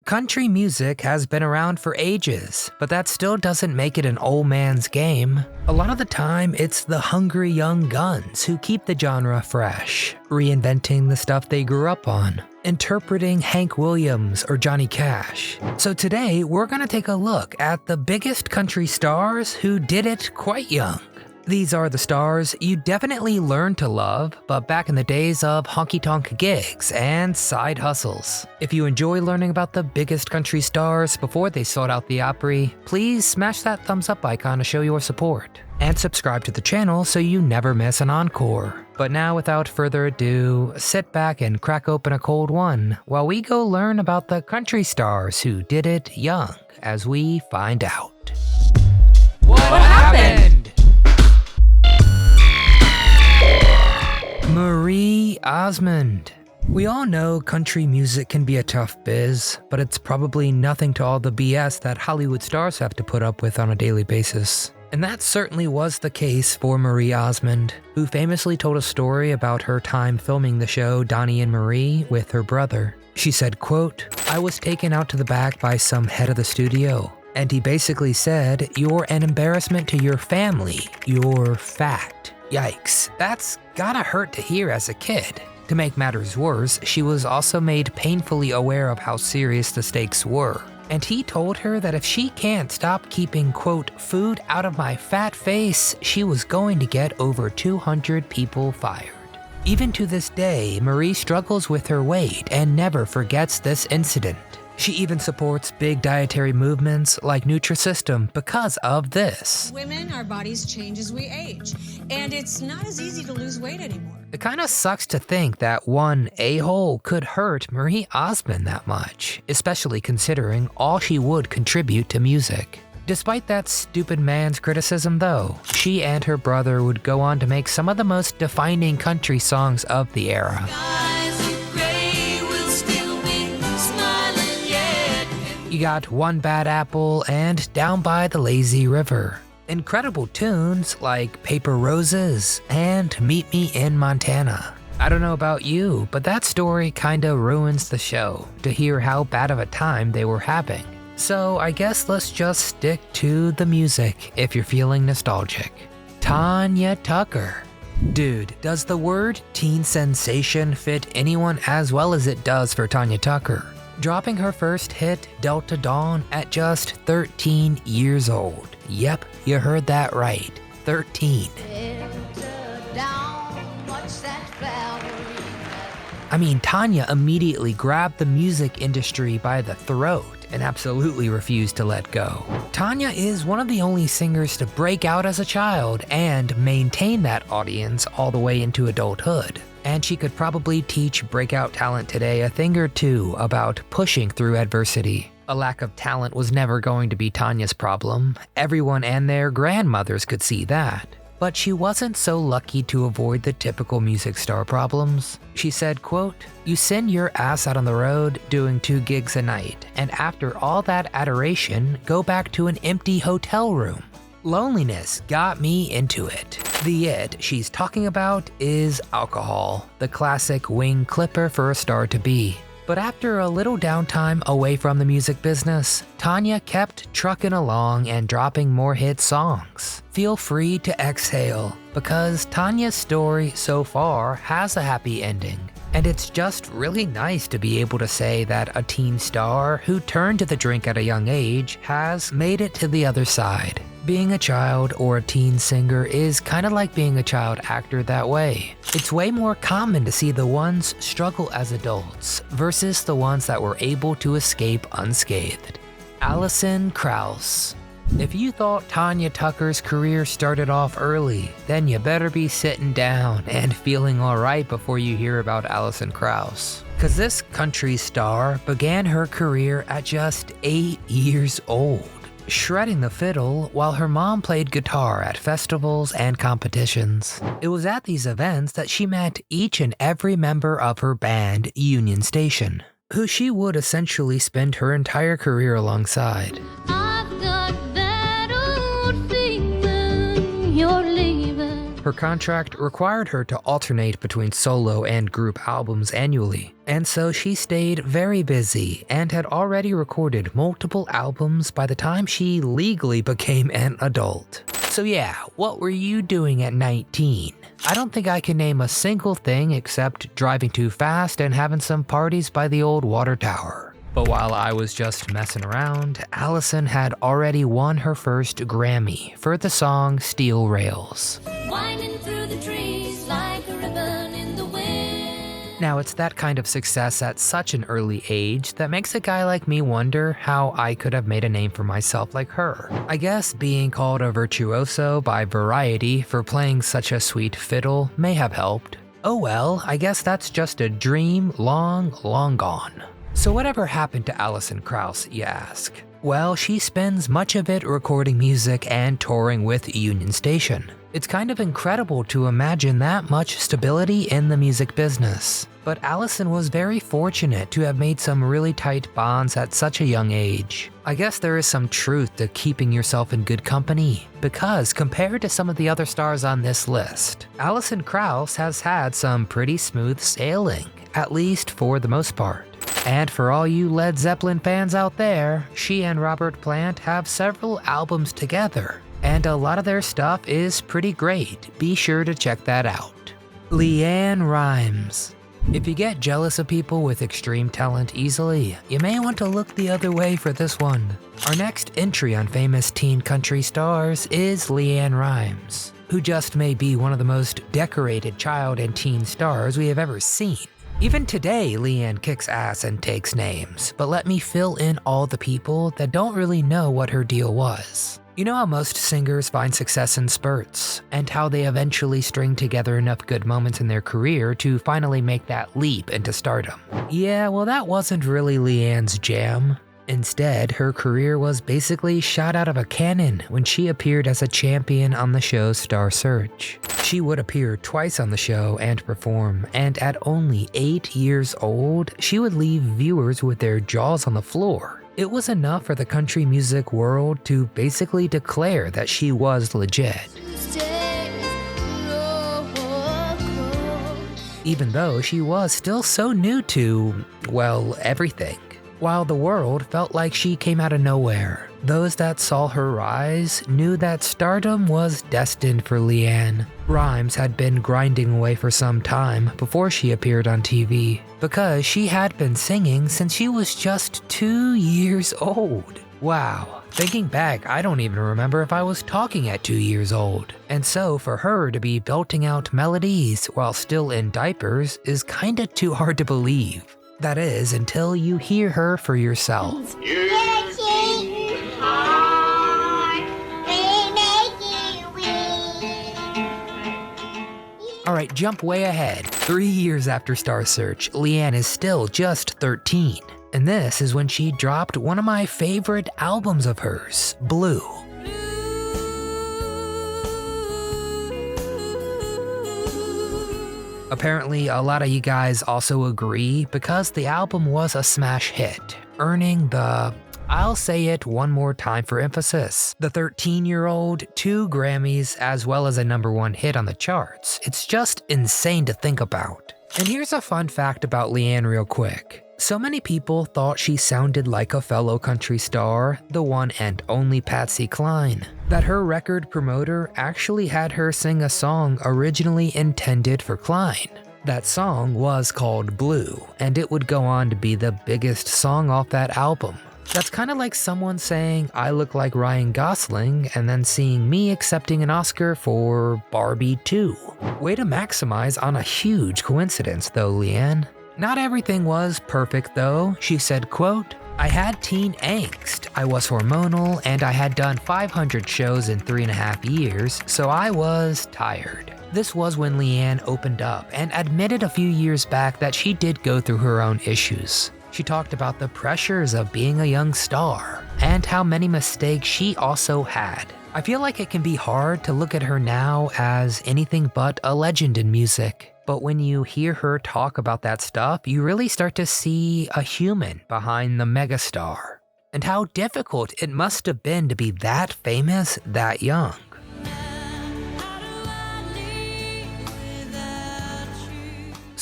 Country music has been around for ages, but that still doesn't make it an old man's game. A lot of the time, it's the hungry young guns who keep the genre fresh, reinventing the stuff they grew up on, interpreting Hank Williams or Johnny Cash. So today, we're gonna take a look at the biggest country stars who did it quite young. These are the stars you definitely learned to love, but back in the days of honky-tonk gigs and side hustles. If you enjoy learning about the biggest country stars before they sought out the Opry, please smash that thumbs up icon to show your support. And subscribe to the channel so you never miss an encore. But now, without further ado, sit back and crack open a cold one while we go learn about the country stars who did it young as we find out. What happened? Marie Osmond. We all know country music can be a tough biz, but it's probably nothing to all the BS that Hollywood stars have to put up with on a daily basis. And that certainly was the case for Marie Osmond, who famously told a story about her time filming the show Donnie and Marie with her brother. She said, quote, "I was taken out to the back by some head of the studio, and he basically said, 'You're an embarrassment to your family. You're fat.' Yikes, that's gotta hurt to hear as a kid." To make matters worse, she was also made painfully aware of how serious the stakes were. And he told her that if she can't stop keeping, quote, "food out of my fat face," she was going to get over 200 people fired. Even to this day, Marie struggles with her weight and never forgets this incident. She even supports big dietary movements like Nutrisystem because of this. Women, our bodies change as we age, and it's not as easy to lose weight anymore. It kinda sucks to think that one a-hole could hurt Marie Osmond that much, especially considering all she would contribute to music. Despite that stupid man's criticism though, she and her brother would go on to make some of the most defining country songs of the era. You got One Bad Apple and Down by the Lazy River. Incredible tunes like Paper Roses and Meet Me in Montana. I don't know about you, but that story kinda ruins the show to hear how bad of a time they were having. So I guess let's just stick to the music if you're feeling nostalgic. Tanya Tucker. Dude, does the word teen sensation fit anyone as well as it does for Tanya Tucker? Dropping her first hit, Delta Dawn, at just 13 years old. Yep, you heard that right. 13. I mean, Tanya immediately grabbed the music industry by the throat and absolutely refused to let go. Tanya is one of the only singers to break out as a child and maintain that audience all the way into adulthood. And she could probably teach breakout talent today a thing or two about pushing through adversity. A lack of talent was never going to be Tanya's problem. Everyone and their grandmothers could see that. But she wasn't so lucky to avoid the typical music star problems. She said, quote, "You send your ass out on the road doing 2 gigs a night, and after all that adoration, go back to an empty hotel room. Loneliness got me into it." The it she's talking about is alcohol, the classic wing clipper for a star to be. But after a little downtime away from the music business, Tanya kept trucking along and dropping more hit songs. Feel free to exhale, because Tanya's story so far has a happy ending. And it's just really nice to be able to say that a teen star who turned to the drink at a young age has made it to the other side. Being a child or a teen singer is kind of like being a child actor that way. It's way more common to see the ones struggle as adults versus the ones that were able to escape unscathed. Allison Krauss. If you thought Tanya Tucker's career started off early, then you better be sitting down and feeling alright before you hear about Allison Krauss. Cause this country star began her career at just 8 years old, shredding the fiddle while her mom played guitar at festivals and competitions. It was at these events that she met each and every member of her band, Union Station, who she would essentially spend her entire career alongside. I've got that old feeling you're leaving. Her contract required her to alternate between solo and group albums annually, and so she stayed very busy and had already recorded multiple albums by the time she legally became an adult. So yeah, what were you doing at 19? I don't think I can name a single thing except driving too fast and having some parties by the old water tower. But while I was just messing around, Allison had already won her first Grammy for the song Steel Rails. Winding through the trees like a ribbon in the wind. Now it's that kind of success at such an early age that makes a guy like me wonder how I could have made a name for myself like her. I guess being called a virtuoso by Variety for playing such a sweet fiddle may have helped. Oh well, I guess that's just a dream long, long gone. So whatever happened to Allison Krauss, you ask? Well, she spends much of it recording music and touring with Union Station. It's kind of incredible to imagine that much stability in the music business. But Allison was very fortunate to have made some really tight bonds at such a young age. I guess there is some truth to keeping yourself in good company, because compared to some of the other stars on this list, Allison Krauss has had some pretty smooth sailing, at least for the most part. And for all you Led Zeppelin fans out there, she and Robert Plant have several albums together, and a lot of their stuff is pretty great. Be sure to check that out. Leanne Rhymes. If you get jealous of people with extreme talent easily, you may want to look the other way for this one. Our next entry on famous teen country stars is Leanne Rhymes, who just may be one of the most decorated child and teen stars we have ever seen. Even today, Leanne kicks ass and takes names, but let me fill in all the people that don't really know what her deal was. You know how most singers find success in spurts, and how they eventually string together enough good moments in their career to finally make that leap into stardom. Yeah, well that wasn't really Leanne's jam. Instead, her career was basically shot out of a cannon when she appeared as a champion on the show Star Search. She would appear twice on the show and perform, and at only 8 years old, she would leave viewers with their jaws on the floor. It was enough for the country music world to basically declare that she was legit. Even though she was still so new to, well, everything. While the world felt like she came out of nowhere, those that saw her rise knew that stardom was destined for Leanne. Rhymes had been grinding away for some time before she appeared on TV, because she had been singing since she was just 2 years old. Wow, thinking back, I don't even remember if I was talking at 2 years old. And so for her to be belting out melodies while still in diapers is kinda too hard to believe. That is, until you hear her for yourself. Alright, jump way ahead. 3 years after Star Search, Leanne is still just 13. And this is when she dropped one of my favorite albums of hers, Blue. Apparently, a lot of you guys also agree because the album was a smash hit, earning the, I'll say it one more time for emphasis, the 13-year-old, 2 Grammys, as well as a #1 hit on the charts. It's just insane to think about. And here's a fun fact about Leanne real quick. So many people thought she sounded like a fellow country star, the one and only Patsy Cline, that her record promoter actually had her sing a song originally intended for Cline. That song was called Blue, and it would go on to be the biggest song off that album. That's kind of like someone saying I look like Ryan Gosling and then seeing me accepting an Oscar for Barbie 2. Way to maximize on a huge coincidence though, Leanne. Not everything was perfect though. She said, quote, "I had teen angst, I was hormonal, and I had done 500 shows in 3.5 years, so I was tired." This was when Leanne opened up and admitted a few years back that she did go through her own issues. She talked about the pressures of being a young star and how many mistakes she also had. I feel like it can be hard to look at her now as anything but a legend in music. But when you hear her talk about that stuff, you really start to see a human behind the megastar. And how difficult it must have been to be that famous that young.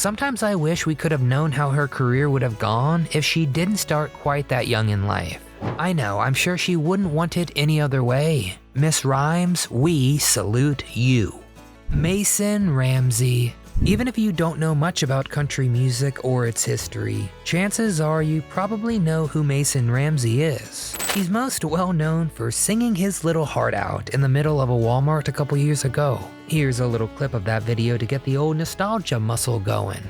Sometimes I wish we could have known how her career would have gone if she didn't start quite that young in life. I know, I'm sure she wouldn't want it any other way. Miss Rhymes, we salute you. Mason Ramsey. Even if you don't know much about country music or its history, chances are you probably know who Mason Ramsey is. He's most well known for singing his little heart out in the middle of a Walmart a couple years ago. Here's a little clip of that video to get the old nostalgia muscle going.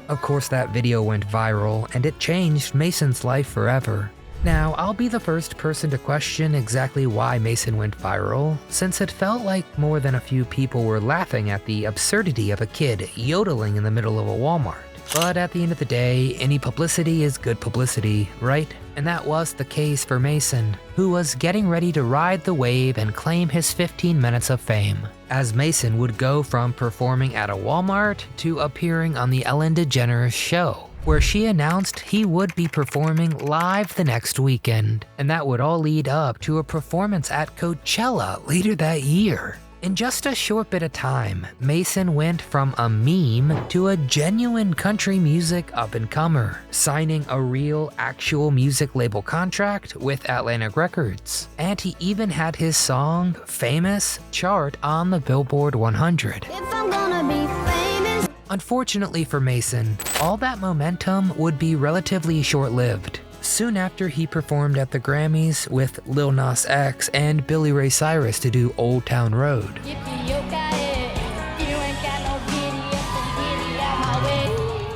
Of course, that video went viral, and it changed Mason's life forever. Now, I'll be the first person to question exactly why Mason went viral, since it felt like more than a few people were laughing at the absurdity of a kid yodeling in the middle of a Walmart. But at the end of the day, any publicity is good publicity, right? And that was the case for Mason, who was getting ready to ride the wave and claim his 15 minutes of fame, as Mason would go from performing at a Walmart to appearing on the Ellen DeGeneres show, where she announced he would be performing live the next weekend, and that would all lead up to a performance at Coachella later that year. In just a short bit of time, Mason went from a meme to a genuine country music up-and-comer, signing a real, actual music label contract with Atlantic Records. And he even had his song, Famous, chart on the Billboard 100. If I'm gonna be famous. Unfortunately for Mason, all that momentum would be relatively short-lived. Soon after, he performed at the Grammys with Lil Nas X and Billy Ray Cyrus to do Old Town Road.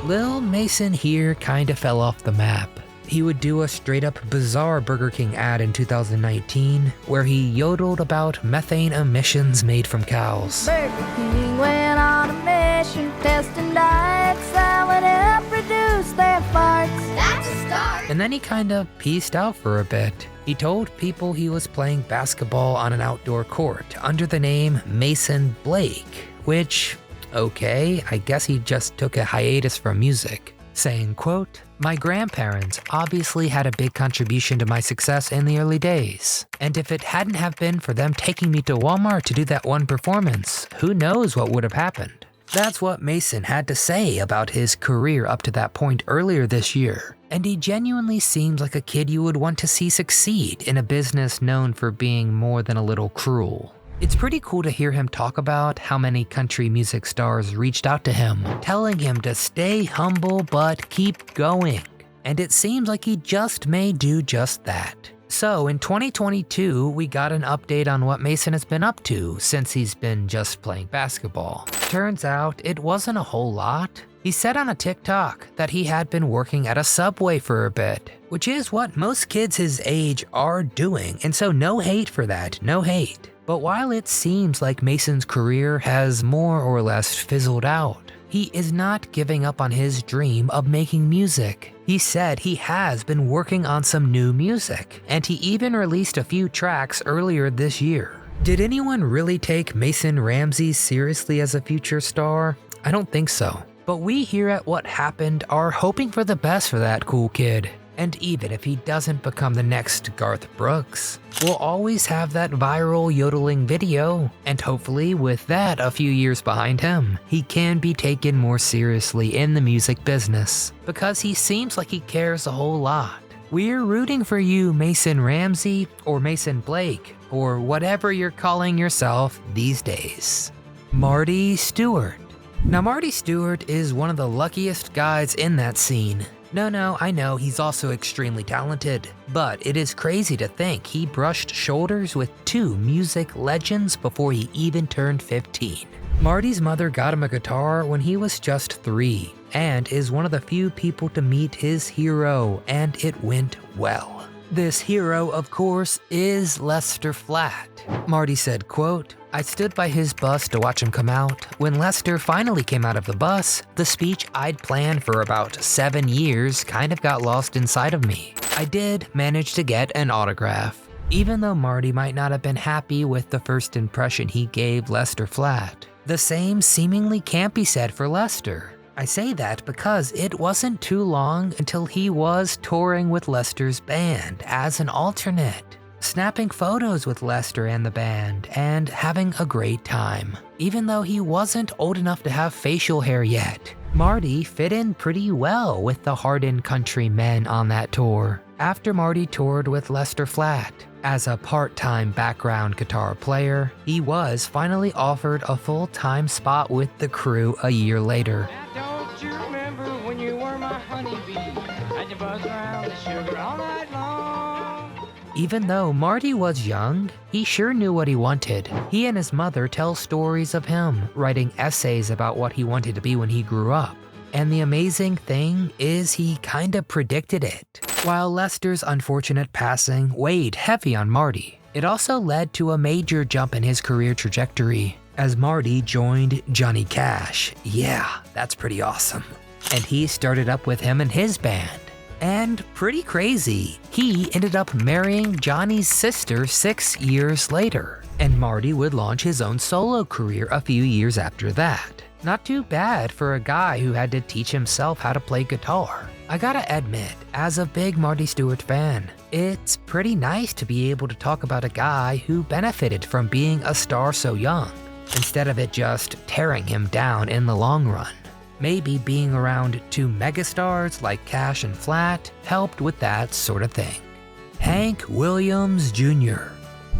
Lil Mason here kinda fell off the map. He would do a straight-up bizarre Burger King ad in 2019 where he yodeled about methane emissions made from cows. Burger King went on a mission, testing diets that would help reduce their farts. That's a start. And then he kinda peaced out for a bit. He told people he was playing basketball on an outdoor court under the name Mason Blake, which, okay, I guess he just took a hiatus from music, saying, quote, "My grandparents obviously had a big contribution to my success in the early days. And if it hadn't have been for them taking me to Walmart to do that one performance, who knows what would have happened." That's what Mason had to say about his career up to that point earlier this year. And he genuinely seems like a kid you would want to see succeed in a business known for being more than a little cruel. It's pretty cool to hear him talk about how many country music stars reached out to him, telling him to stay humble but keep going. And it seems like he just may do just that. So in 2022, we got an update on what Mason has been up to since he's been just playing basketball. Turns out it wasn't a whole lot. He said on a TikTok that he had been working at a Subway for a bit, which is what most kids his age are doing, and so no hate for that, no hate. But while it seems like Mason's career has more or less fizzled out, he is not giving up on his dream of making music. He said he has been working on some new music, and he even released a few tracks earlier this year. Did anyone really take Mason Ramsey seriously as a future star? I don't think so. But we here at What Happened are hoping for the best for that cool kid. And even if he doesn't become the next Garth Brooks, we'll always have that viral yodeling video, and hopefully with that a few years behind him, he can be taken more seriously in the music business, because he seems like he cares a whole lot. We're rooting for you, Mason Ramsey, or Mason Blake, or whatever you're calling yourself these days. Marty Stewart. Now Marty Stewart is one of the luckiest guys in that scene. No, I know he's also extremely talented, but it is crazy to think he brushed shoulders with two music legends before he even turned 15. Marty's mother got him a guitar when he was just 3, and is one of the few people to meet his hero, and it went well. This hero, of course, is Lester Flatt. Marty said, quote, "I stood by his bus to watch him come out. When Lester finally came out of the bus, the speech I'd planned for about 7 years kind of got lost inside of me. I did manage to get an autograph." Even though Marty might not have been happy with the first impression he gave Lester Flatt, the same seemingly can't be said for Lester. I say that because it wasn't too long until he was touring with Lester's band as an alternate. snapping photos with Lester and the band, and having a great time. Even though he wasn't old enough to have facial hair yet, Marty fit in pretty well with the hardened country men on that tour. After Marty toured with Lester Flatt as a part-time background guitar player, he was finally offered a full-time spot with the crew a year later. Now don't you remember when you were my honeybee? And you buzzed around the sugar all night long. Even though Marty was young, he sure knew what he wanted. He and his mother tell stories of him writing essays about what he wanted to be when he grew up. And the amazing thing is he kinda predicted it. While Lester's unfortunate passing weighed heavy on Marty, it also led to a major jump in his career trajectory as Marty joined Johnny Cash. Yeah, that's pretty awesome. And he started up with him and his band. And pretty crazy, he ended up marrying Johnny's sister 6 years later. And Marty would launch his own solo career a few years after that. Not too bad for a guy who had to teach himself how to play guitar. I gotta admit, as a big Marty Stewart fan, it's pretty nice to be able to talk about a guy who benefited from being a star so young, instead of it just tearing him down in the long run. Maybe being around two megastars like Cash and Flatt helped with that sort of thing. Hank Williams Jr.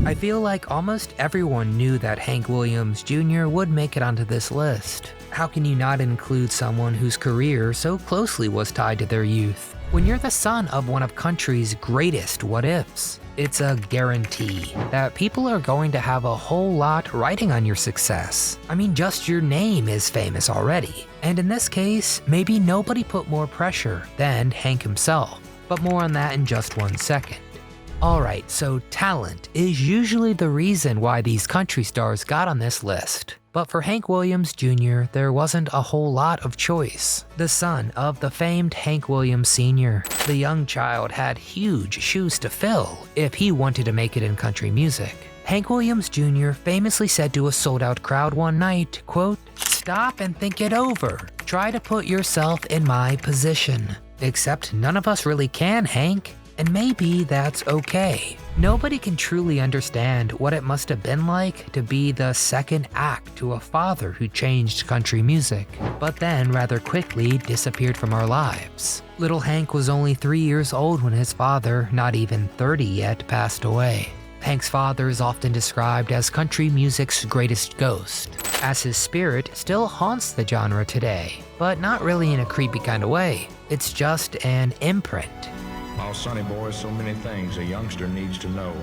I feel like almost everyone knew that Hank Williams Jr. would make it onto this list. How can you not include someone whose career so closely was tied to their youth? When you're the son of one of country's greatest what-ifs, it's a guarantee that people are going to have a whole lot riding on your success. I mean, just your name is famous already. And in this case, maybe nobody put more pressure than Hank himself. But more on that in just 1 second. Alright, so talent is usually the reason why these country stars got on this list. But for Hank Williams Jr., there wasn't a whole lot of choice. The son of the famed Hank Williams Sr., the young child had huge shoes to fill if he wanted to make it in country music. Hank Williams Jr. famously said to a sold-out crowd one night, quote, "Stop and think it over. Try to put yourself in my position. Except none of us really can, Hank. And maybe that's okay." Nobody can truly understand what it must have been like to be the second act to a father who changed country music, but then rather quickly disappeared from our lives. Little Hank was only 3 years old when his father, not even 30 yet, passed away. Hank's father is often described as country music's greatest ghost, as his spirit still haunts the genre today, but not really in a creepy kind of way. It's just an imprint. Oh, Sonny boy, so many things a youngster needs to know.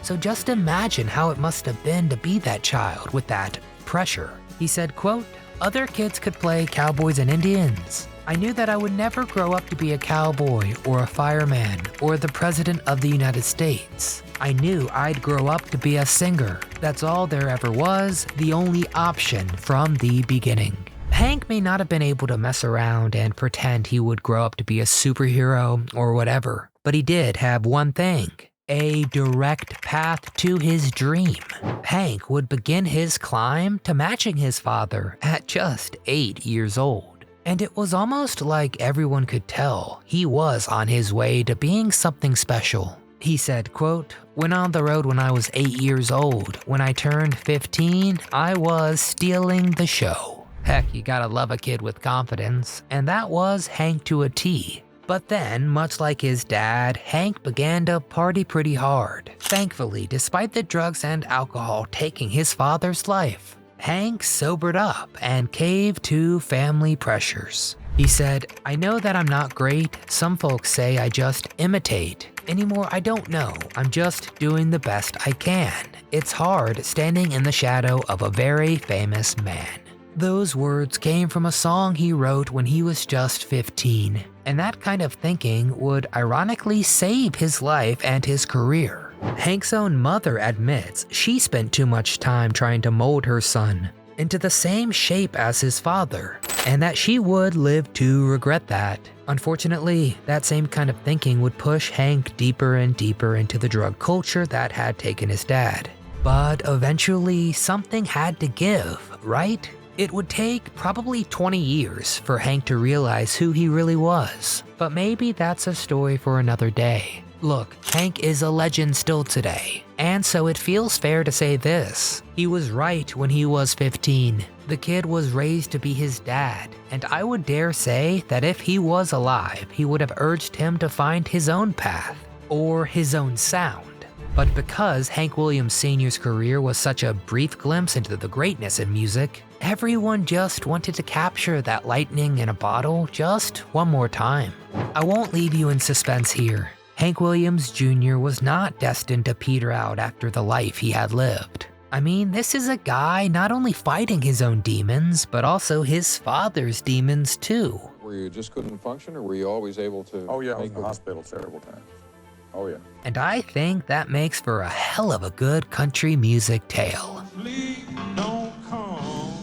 So just imagine how it must have been to be that child with that pressure. He said, quote, "Other kids could play cowboys and Indians. I knew that I would never grow up to be a cowboy or a fireman or the president of the United States. I knew I'd grow up to be a singer. That's all there ever was, the only option from the beginning." Hank may not have been able to mess around and pretend he would grow up to be a superhero or whatever, but he did have one thing: a direct path to his dream. Hank would begin his climb to matching his father at just 8 years old. And it was almost like everyone could tell he was on his way to being something special. He said, quote, "Went on the road when I was 8 years old. When I turned 15, I was stealing the show." Heck, you gotta love a kid with confidence, and that was Hank to a T. But then, much like his dad, Hank began to party pretty hard. Thankfully, despite the drugs and alcohol taking his father's life, Hank sobered up and caved to family pressures. He said, "I know that I'm not great. Some folks say I just imitate. Anymore, I don't know. I'm just doing the best I can. It's hard standing in the shadow of a very famous man." Those words came from a song he wrote when he was just 15, and that kind of thinking would ironically save his life and his career. Hank's own mother admits she spent too much time trying to mold her son into the same shape as his father, and that she would live to regret that. Unfortunately, that same kind of thinking would push Hank deeper and deeper into the drug culture that had taken his dad. But eventually, something had to give, right? It would take probably 20 years for Hank to realize who he really was, but maybe that's a story for another day. Look, Hank is a legend still today, and so it feels fair to say this. He was right when he was 15. The kid was raised to be his dad, and I would dare say that if he was alive, he would have urged him to find his own path, or his own sound. But because Hank Williams Sr.'s career was such a brief glimpse into the greatness in music, everyone just wanted to capture that lightning in a bottle just one more time. I won't leave you in suspense here. Hank Williams Jr. was not destined to peter out after the life he had lived. I mean, this is a guy not only fighting his own demons, but also his father's demons too. Were you just couldn't function, or were you always able to? Oh yeah, I was in the hospital several times. Oh yeah. And I think that makes for a hell of a good country music tale. Please don't come.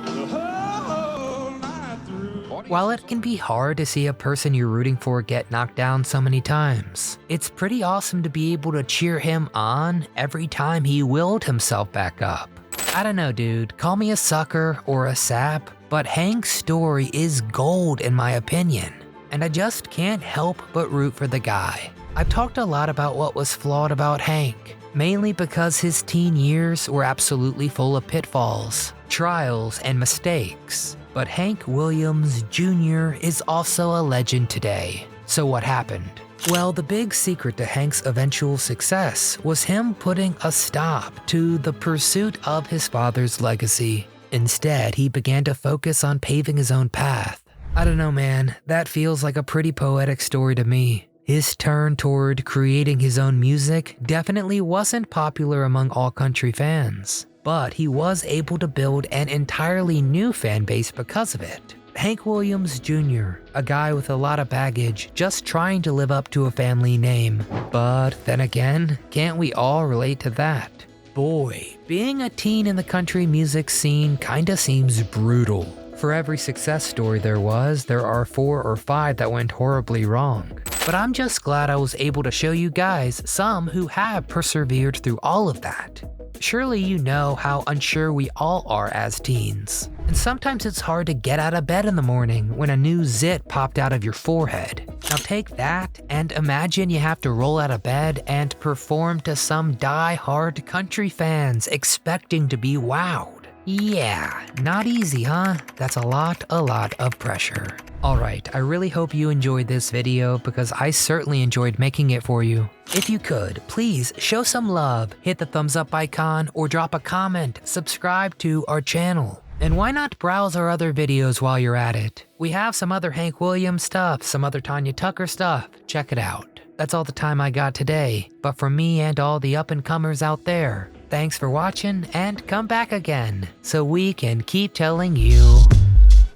The whole night through. While it can be hard to see a person you're rooting for get knocked down so many times, it's pretty awesome to be able to cheer him on every time he willed himself back up. I don't know, dude, call me a sucker or a sap, but Hank's story is gold in my opinion, and I just can't help but root for the guy. I've talked a lot about what was flawed about Hank, mainly because his teen years were absolutely full of pitfalls, trials, and mistakes. But Hank Williams Jr. is also a legend today. So what happened? Well, the big secret to Hank's eventual success was him putting a stop to the pursuit of his father's legacy. Instead, he began to focus on paving his own path. I don't know, man, that feels like a pretty poetic story to me. His turn toward creating his own music definitely wasn't popular among all country fans, but he was able to build an entirely new fan base because of it. Hank Williams Jr., a guy with a lot of baggage, just trying to live up to a family name. But then again, can't we all relate to that? Boy, being a teen in the country music scene kinda seems brutal. For every success story there are 4 or 5 that went horribly wrong. But I'm just glad I was able to show you guys some who have persevered through all of that. Surely you know how unsure we all are as teens. And sometimes it's hard to get out of bed in the morning when a new zit popped out of your forehead. Now take that and imagine you have to roll out of bed and perform to some die-hard country fans expecting to be wowed. Yeah, not easy, huh? That's a lot of pressure. Alright, I really hope you enjoyed this video because I certainly enjoyed making it for you. If you could, please show some love, hit the thumbs up icon, or drop a comment, subscribe to our channel. And why not browse our other videos while you're at it? We have some other Hank Williams stuff, some other Tanya Tucker stuff. Check it out. That's all the time I got today, but from me and all the up-and-comers out there, thanks for watching and come back again so we can keep telling you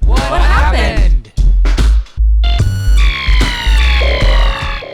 what happened?